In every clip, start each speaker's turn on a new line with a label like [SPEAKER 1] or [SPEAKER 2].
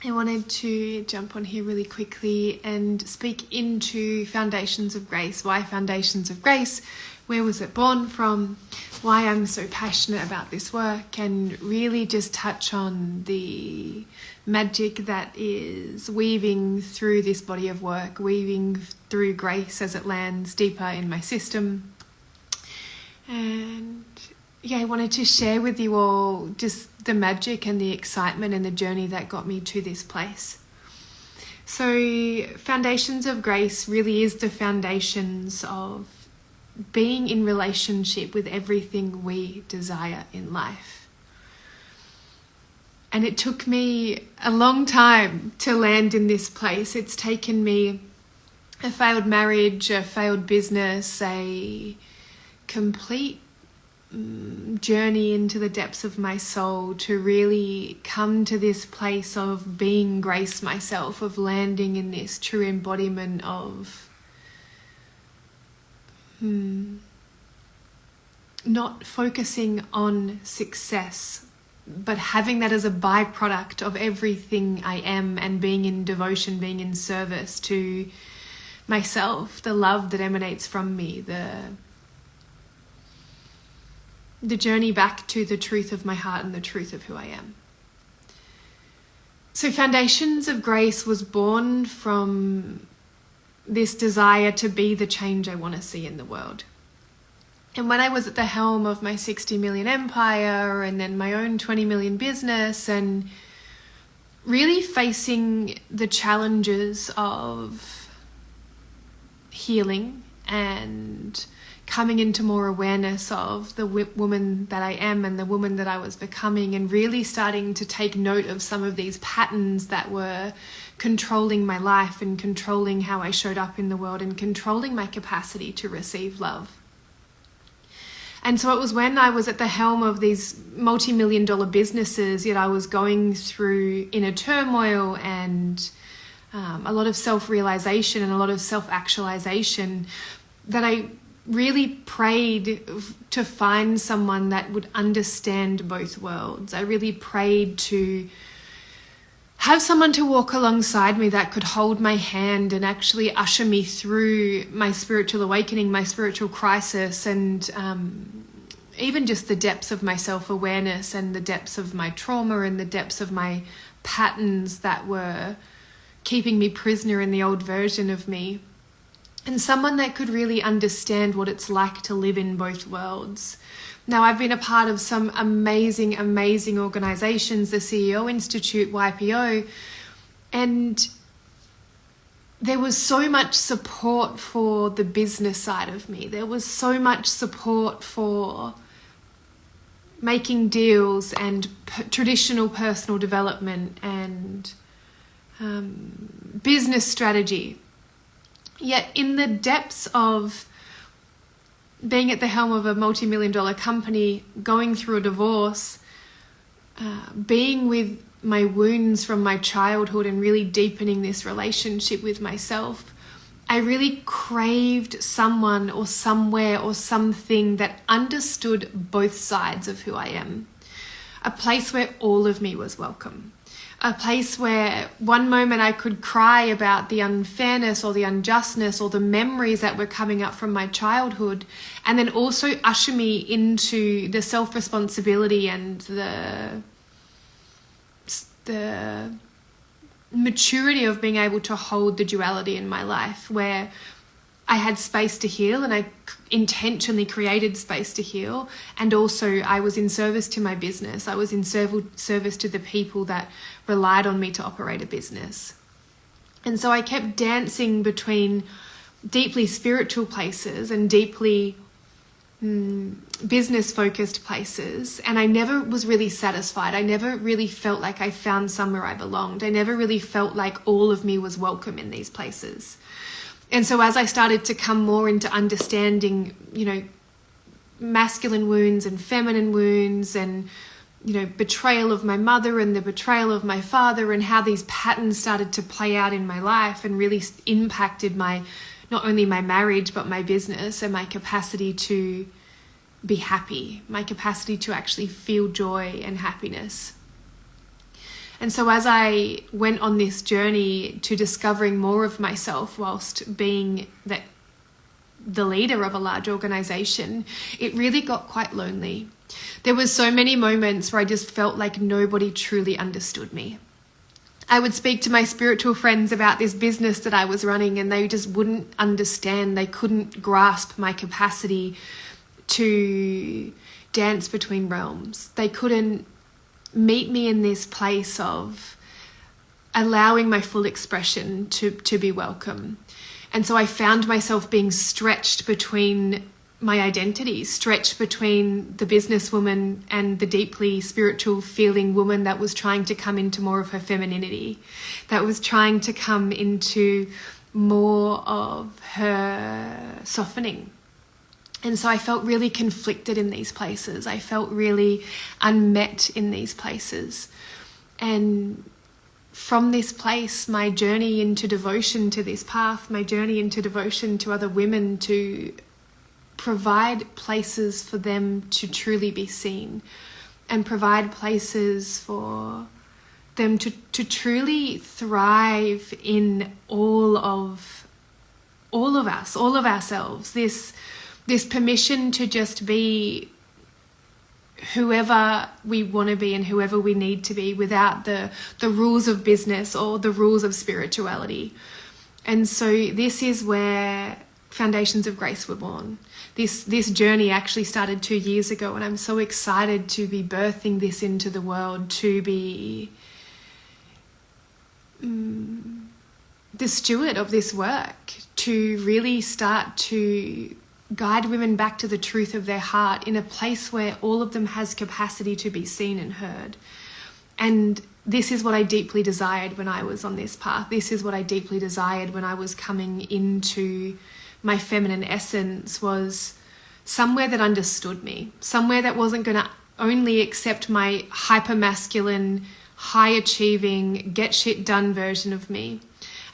[SPEAKER 1] I wanted to jump on here really quickly and speak into Foundations of Grace. Why Foundations of Grace? Where was it born from? Why I'm so passionate about this work, and really just touch on the magic that is weaving through this body of work, weaving through grace as it lands deeper in my system. And yeah, I wanted to share with you all just the magic and the excitement and the journey that got me to this place. So Foundations of Grace really is the foundations of being in relationship with everything we desire in life. And it took me a long time to land in this place. It's taken me a failed marriage, a failed business, a complete journey into the depths of my soul to really come to this place of being grace myself, of landing in this true embodiment of not focusing on success, but having that as a byproduct of everything I am, and being in devotion, being in service to myself, the love that emanates from me, the journey back to the truth of my heart and the truth of who I am. So Foundations of Grace was born from this desire to be the change I want to see in the world. And when I was at the helm of my 60 million empire and then my own 20 million business, and really facing the challenges of healing and coming into more awareness of the woman that I am and the woman that I was becoming, and really starting to take note of some of these patterns that were controlling my life and controlling how I showed up in the world and controlling my capacity to receive love. And so it was when I was at the helm of these multi-million-dollar businesses, yet I was going through inner turmoil and a lot of self-realization and a lot of self-actualization, that I really prayed to find someone that would understand both worlds. I really prayed to have someone to walk alongside me that could hold my hand and actually usher me through my spiritual awakening, my spiritual crisis, and even just the depths of my self-awareness and the depths of my trauma and the depths of my patterns that were keeping me prisoner in the old version of me. And someone that could really understand what it's like to live in both worlds. Now, I've been a part of some amazing, amazing organizations, the CEO Institute, YPO, and there was so much support for the business side of me. There was so much support for making deals and traditional personal development and business strategy. Yet in the depths of being at the helm of a multi-million-dollar company, going through a divorce, being with my wounds from my childhood and really deepening this relationship with myself, I really craved someone or somewhere or something that understood both sides of who I am. A place where all of me was welcome. A place where one moment I could cry about the unfairness or the unjustness or the memories that were coming up from my childhood, and then also usher me into the self-responsibility and the maturity of being able to hold the duality in my life, where I had space to heal, and I intentionally created space to heal. And also I was in service to my business. I was in service to the people that relied on me to operate a business. And so I kept dancing between deeply spiritual places and deeply business-focused places. And I never was really satisfied. I never really felt like I found somewhere I belonged. I never really felt like all of me was welcome in these places. And so as I started to come more into understanding, masculine wounds and feminine wounds and, betrayal of my mother and the betrayal of my father, and how these patterns started to play out in my life and really impacted not only my marriage, but my business and my capacity to be happy, my capacity to actually feel joy and happiness. And so as I went on this journey to discovering more of myself whilst being the leader of a large organization, it really got quite lonely. There was so many moments where I just felt like nobody truly understood me. I would speak to my spiritual friends about this business that I was running, and they just wouldn't understand. They couldn't grasp my capacity to dance between realms. They couldn't meet me in this place of allowing my full expression to be welcome. And so I found myself being stretched between my identities, stretched between the businesswoman and the deeply spiritual feeling woman that was trying to come into more of her femininity, that was trying to come into more of her softening. And so I felt really conflicted in these places. I felt really unmet in these places. And from this place, my journey into devotion to this path, my journey into devotion to other women, to provide places for them to truly be seen, and provide places for them to truly thrive in all of us, all of ourselves. This permission to just be whoever we want to be and whoever we need to be, without the rules of business or the rules of spirituality. And so this is where Foundations of Grace were born. This journey actually started 2 years ago, and I'm so excited to be birthing this into the world, to be the steward of this work, to really start to guide women back to the truth of their heart in a place where all of them has capacity to be seen and heard. And this is what I deeply desired when I was on this path. This is what I deeply desired when I was coming into my feminine essence, was somewhere that understood me, somewhere that wasn't going to only accept my hyper-masculine, high-achieving, get-shit-done version of me,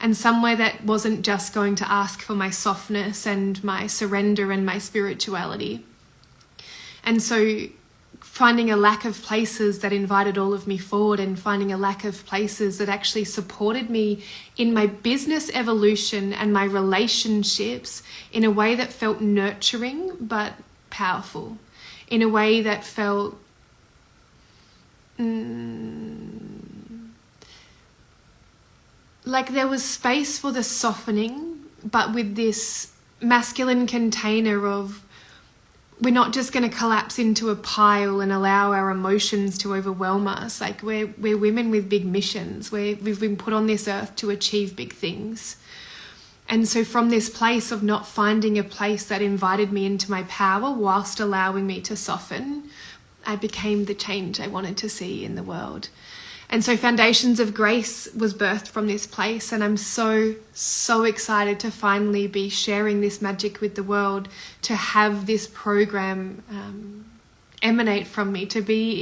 [SPEAKER 1] and somewhere that wasn't just going to ask for my softness and my surrender and my spirituality. And so finding a lack of places that invited all of me forward, and finding a lack of places that actually supported me in my business evolution and my relationships in a way that felt nurturing but powerful, in a way that felt like there was space for the softening, but with this masculine container of, we're not just going to collapse into a pile and allow our emotions to overwhelm us. Like we're women with big missions. We've been put on this earth to achieve big things. And so from this place of not finding a place that invited me into my power whilst allowing me to soften, I became the change I wanted to see in the world. And so Foundations of Grace was birthed from this place, and I'm so, so excited to finally be sharing this magic with the world, to have this program emanate from me, to be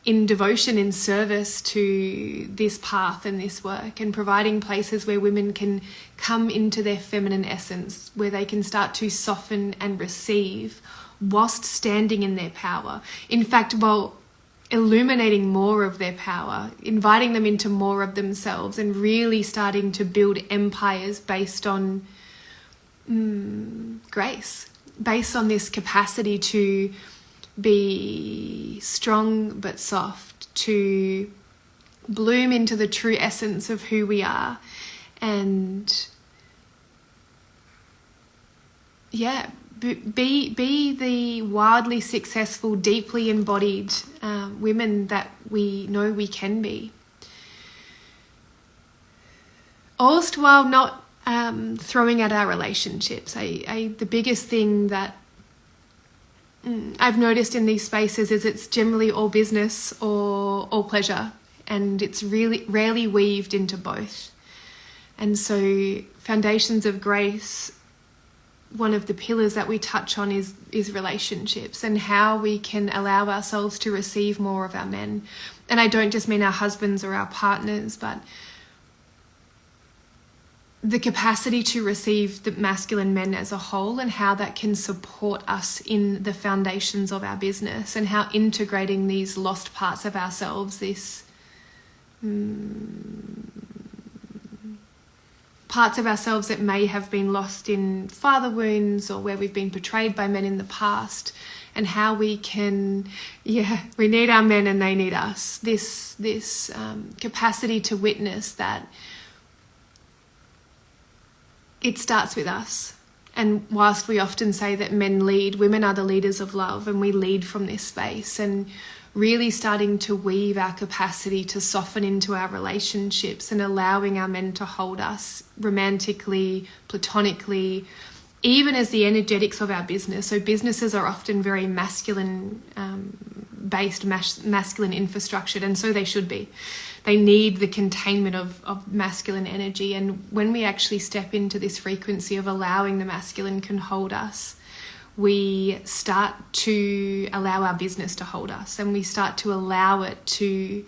[SPEAKER 1] in devotion, in service to this path and this work, and providing places where women can come into their feminine essence, where they can start to soften and receive whilst standing in their power. In fact, while illuminating more of their power, inviting them into more of themselves, and really starting to build empires based on grace, based on this capacity to be strong but soft, to bloom into the true essence of who we are, and be the wildly successful, deeply embodied women that we know we can be. Almost while not throwing at our relationships. The biggest thing that I've noticed in these spaces is it's generally all business or all pleasure, and it's really rarely weaved into both. And so Foundations of Grace, one of the pillars that we touch on is relationships, and how we can allow ourselves to receive more of our men. And I don't just mean our husbands or our partners, but the capacity to receive the masculine men as a whole, and how that can support us in the foundations of our business, and how integrating these lost parts of ourselves, this parts of ourselves that may have been lost in father wounds or where we've been betrayed by men in the past, and how we can, we need our men and they need us. This capacity to witness that it starts with us. And whilst we often say that men lead, women are the leaders of love, and we lead from this space, and really starting to weave our capacity to soften into our relationships and allowing our men to hold us romantically, platonically, even as the energetics of our business. So businesses are often very masculine based, masculine infrastructured, and so they should be. They need the containment of masculine energy. And when we actually step into this frequency of allowing the masculine can hold us, we start to allow our business to hold us, and we start to allow it to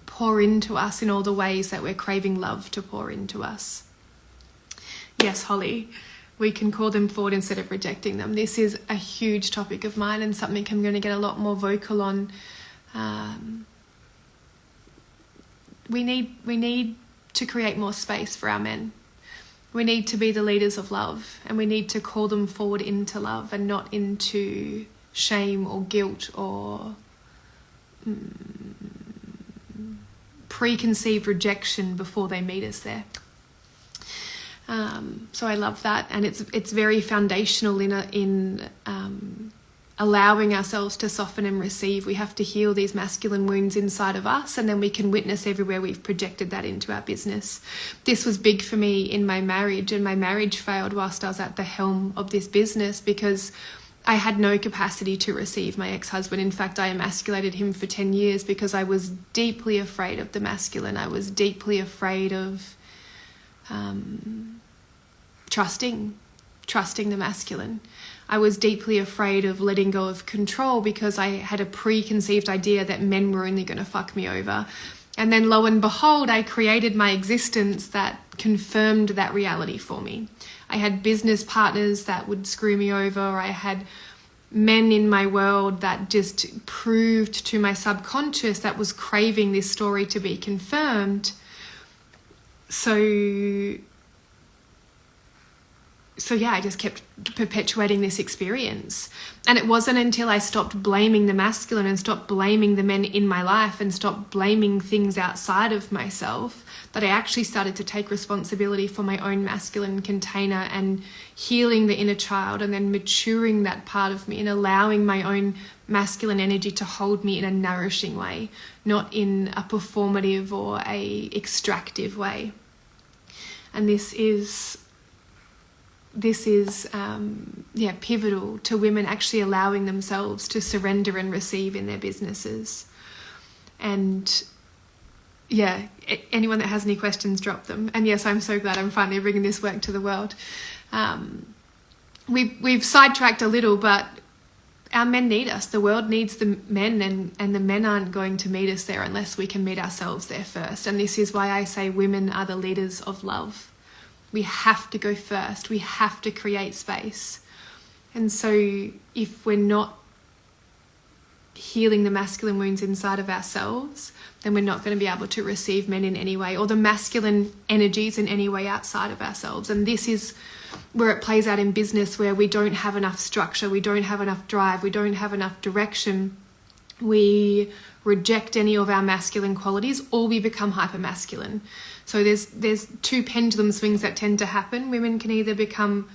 [SPEAKER 1] pour into us in all the ways that we're craving love to pour into us. Yes, Holly, we can call them forward instead of rejecting them. This is a huge topic of mine, and something I'm going to get a lot more vocal on. We need to create more space for our men. We need to be the leaders of love, and we need to call them forward into love and not into shame or guilt or preconceived rejection before they meet us there. So I love that, and it's very foundational in allowing ourselves to soften and receive. We have to heal these masculine wounds inside of us, and then we can witness everywhere we've projected that into our business. This was big for me in my marriage, and my marriage failed whilst I was at the helm of this business because I had no capacity to receive my ex-husband. In fact, I emasculated him for 10 years because I was deeply afraid of the masculine. I was deeply afraid of trusting the masculine. I was deeply afraid of letting go of control because I had a preconceived idea that men were only going to fuck me over. And then lo and behold, I created my existence that confirmed that reality for me. I had business partners that would screw me over. I had men in my world that just proved to my subconscious that was craving this story to be confirmed. So yeah, I just kept perpetuating this experience. And it wasn't until I stopped blaming the masculine and stopped blaming the men in my life and stopped blaming things outside of myself that I actually started to take responsibility for my own masculine container and healing the inner child, and then maturing that part of me and allowing my own masculine energy to hold me in a nourishing way, not in a performative or a extractive way. And this is pivotal to women actually allowing themselves to surrender and receive in their businesses. And yeah, anyone that has any questions, drop them. And yes, I'm so glad I'm finally bringing this work to the world. We've sidetracked a little, but our men need us. The world needs the men, and the men aren't going to meet us there unless we can meet ourselves there first. And this is why I say women are the leaders of love. We have to go first. We have to create space. And so if we're not healing the masculine wounds inside of ourselves, then we're not going to be able to receive men in any way, or the masculine energies in any way outside of ourselves. And this is where it plays out in business, where we don't have enough structure, we don't have enough drive, we don't have enough direction. We reject any of our masculine qualities, or we become hypermasculine. So there's two pendulum swings that tend to happen. Women can either become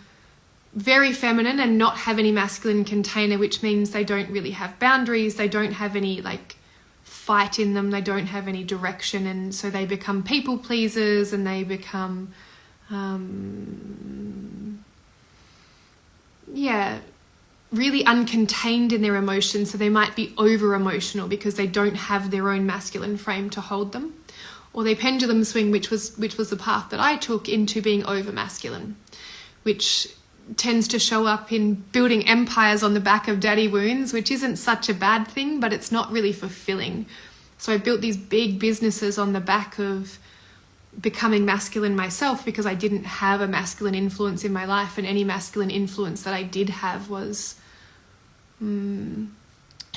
[SPEAKER 1] very feminine and not have any masculine container, which means they don't really have boundaries, they don't have any fight in them, they don't have any direction, and so they become people pleasers, and they become really uncontained in their emotions. So they might be over emotional because they don't have their own masculine frame to hold them. Or they pendulum swing, which was the path that I took, into being over masculine, which tends to show up in building empires on the back of daddy wounds, which isn't such a bad thing, but it's not really fulfilling. So I built these big businesses on the back of becoming masculine myself because I didn't have a masculine influence in my life, and any masculine influence that I did have was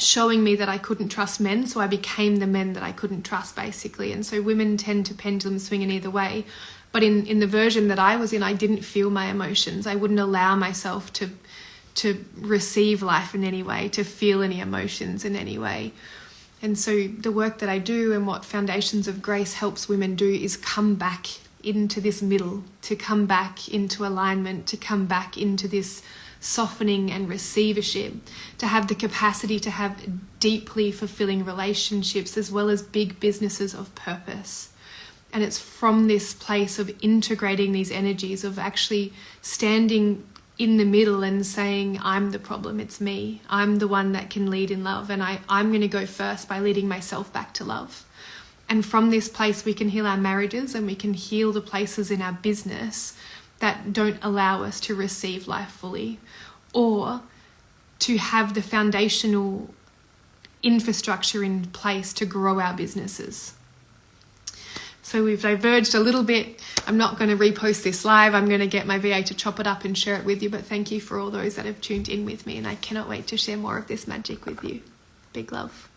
[SPEAKER 1] showing me that I couldn't trust men, so I became the men that I couldn't trust, basically. And so women tend to pendulum swing in either way. But in the version that I was in, I didn't feel my emotions. I wouldn't allow myself to receive life in any way, to feel any emotions in any way. And so the work that I do and what Foundations of Grace helps women do is come back into this middle, to come back into alignment, to come back into this softening and receivership, to have the capacity to have deeply fulfilling relationships as well as big businesses of purpose. And it's from this place of integrating these energies, of actually standing in the middle and saying, I'm the problem, it's me. I'm the one that can lead in love, and I'm going to go first by leading myself back to love. And from this place, we can heal our marriages, and we can heal the places in our business that don't allow us to receive life fully, or to have the foundational infrastructure in place to grow our businesses. So we've diverged a little bit. I'm not going to repost this live. I'm going to get my VA to chop it up and share it with you. But thank you for all those that have tuned in with me. And I cannot wait to share more of this magic with you. Big love.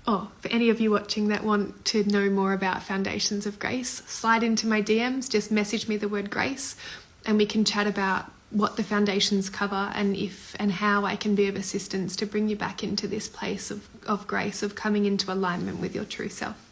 [SPEAKER 1] Oh, for any of you watching that want to know more about Foundations of Grace, slide into my DMs, just message me the word grace, and we can chat about what the foundations cover and if and how I can be of assistance to bring you back into this place of grace, of coming into alignment with your true self.